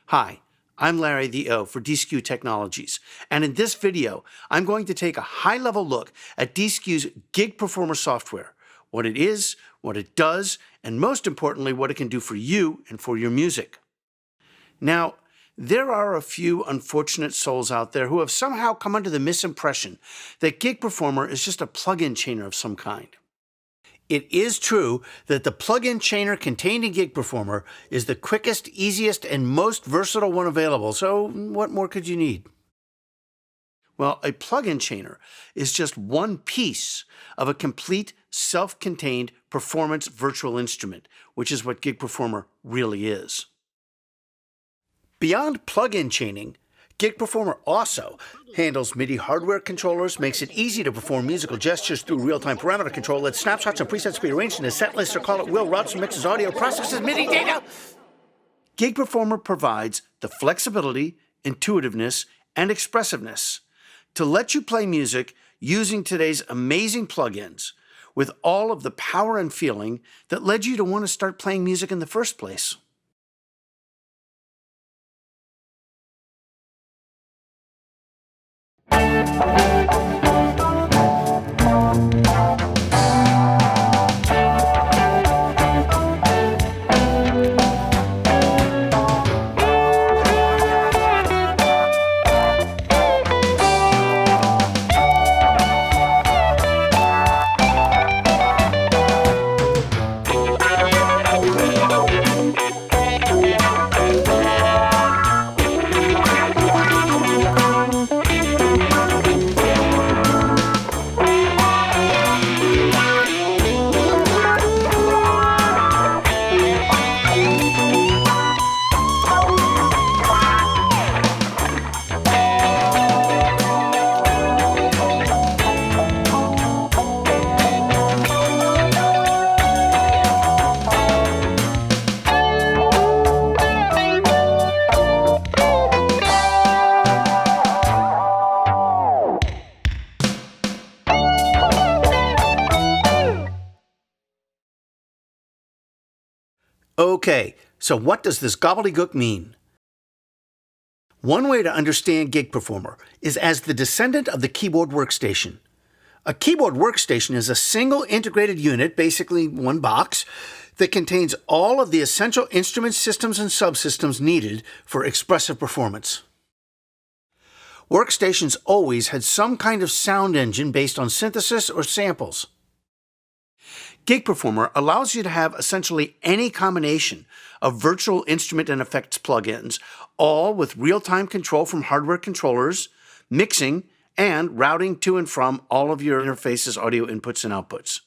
Hi, I'm Larry the O for DSKU Technologies, and in this video, I'm going to take a high-level look at DSKU's Gig Performer software, what it is, what it does, and most importantly, what it can do for you and for your music. Now, there are a few unfortunate souls out there who have somehow come under the misimpression that Gig Performer is just a plug-in chainer of some kind. It is true that the plug-in chainer contained in Gig Performer is the quickest, easiest, and most versatile one available, so what more could you need? Well, a plug-in chainer is just one piece of a complete, self-contained performance virtual instrument, which is what Gig Performer really is. Beyond plug-in chaining, Gig Performer also handles MIDI hardware controllers, makes it easy to perform musical gestures through real-time parameter control, lets snapshots and presets be arranged into set lists or call at will, routes and mixes audio, processes MIDI data. Gig Performer provides the flexibility, intuitiveness, and expressiveness to let you play music using today's amazing plugins with all of the power and feeling that led you to want to start playing music in the first place. Okay, so what does this gobbledygook mean? One way to understand Gig Performer is as the descendant of the keyboard workstation. A keyboard workstation is a single integrated unit, basically one box, that contains all of the essential instrument systems and subsystems needed for expressive performance. Workstations always had some kind of sound engine based on synthesis or samples. Gig Performer allows you to have essentially any combination of virtual instrument and effects plugins, all with real-time control from hardware controllers, mixing, and routing to and from all of your interface's audio inputs and outputs.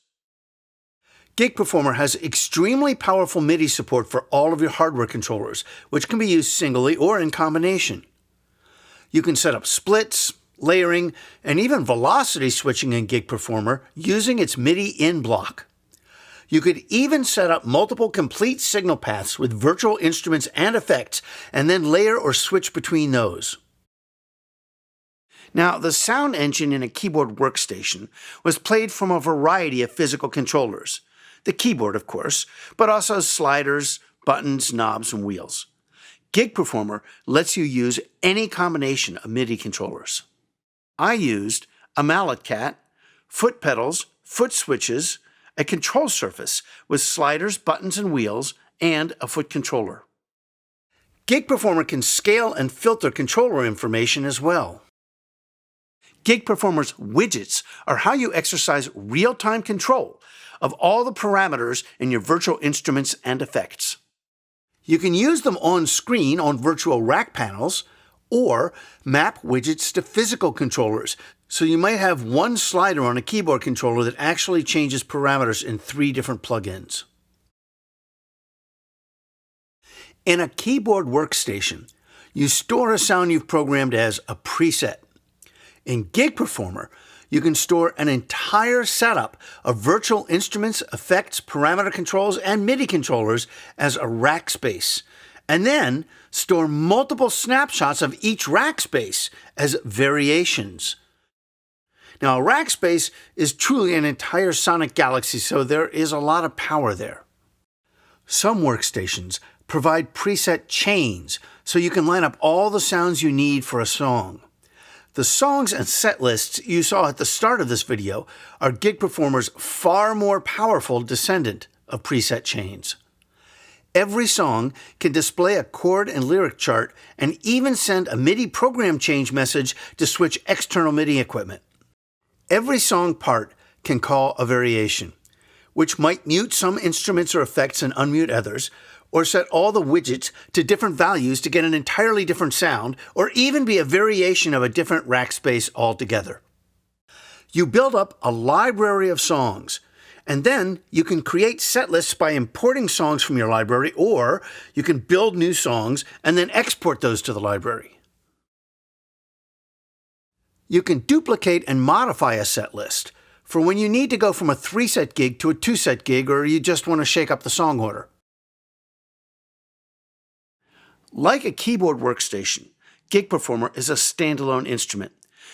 Gig Performer has extremely powerful MIDI support for all of your hardware controllers, which can be used singly or in combination. You can set up splits, layering, and even velocity switching in Gig Performer using its MIDI in block. You could even set up multiple complete signal paths with virtual instruments and effects, and then layer or switch between those. Now, the sound engine in a keyboard workstation was played from a variety of physical controllers. The keyboard, of course, but also sliders, buttons, knobs, and wheels. Gig Performer lets you use any combination of MIDI controllers. I used a mallet cat, foot pedals, foot switches, a control surface with sliders, buttons, and wheels, and a foot controller. Gig Performer can scale and filter controller information as well. Gig Performer's widgets are how you exercise real-time control of all the parameters in your virtual instruments and effects. You can use them on screen on virtual rack panels, or map widgets to physical controllers, so you might have one slider on a keyboard controller that actually changes parameters in 3 different plugins. In a keyboard workstation, you store a sound you've programmed as a preset. In Gig Performer, you can store an entire setup of virtual instruments, effects, parameter controls, and MIDI controllers as a rack space, and then store multiple snapshots of each rack space as variations. Now, a rack space is truly an entire sonic galaxy, so there is a lot of power there. Some workstations provide preset chains, so you can line up all the sounds you need for a song. The songs and set lists you saw at the start of this video are Gig Performer's far more powerful descendant of preset chains. Every song can display a chord and lyric chart and even send a MIDI program change message to switch external MIDI equipment. Every song part can call a variation, which might mute some instruments or effects and unmute others, or set all the widgets to different values to get an entirely different sound, or even be a variation of a different rack space altogether. You build up a library of songs, and then you can create set lists by importing songs from your library, or you can build new songs and then export those to the library. You can duplicate and modify a set list for when you need to go from a 3-set gig to a 2-set gig, or you just want to shake up the song order. Like a keyboard workstation, Gig Performer is a standalone instrument.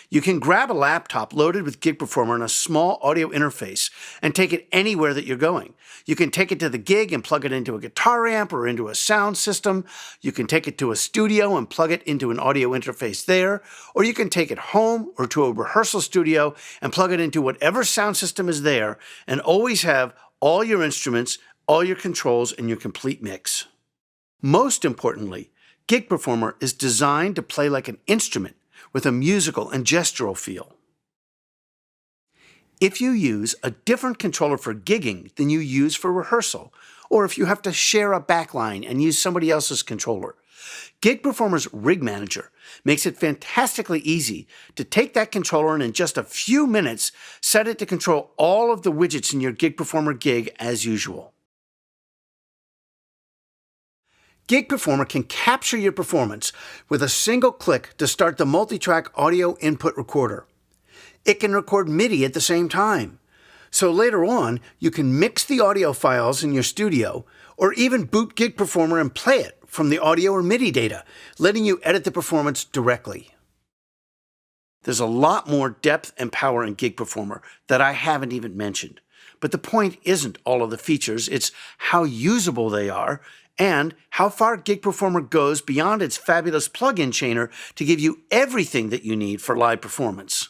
You can grab a laptop loaded with Gig Performer and a small audio interface and take it anywhere that you're going. You can take it to the gig and plug it into a guitar amp or into a sound system. You can take it to a studio and plug it into an audio interface there. Or you can take it home or to a rehearsal studio and plug it into whatever sound system is there and always have all your instruments, all your controls, and your complete mix. Most importantly, Gig Performer is designed to play like an instrument with a musical and gestural feel. If you use a different controller for gigging than you use for rehearsal, or if you have to share a backline and use somebody else's controller, Gig Performer's Rig Manager makes it fantastically easy to take that controller and in just a few minutes set it to control all of the widgets in your Gig Performer gig as usual. Gig Performer can capture your performance with a single click to start the multi-track audio input recorder. It can record MIDI at the same time. So later on, you can mix the audio files in your studio or even boot Gig Performer and play it from the audio or MIDI data, letting you edit the performance directly. There's a lot more depth and power in Gig Performer that I haven't even mentioned. But the point isn't all of the features, it's how usable they are and how far Gig Performer goes beyond its fabulous plug-in chainer to give you everything that you need for live performance.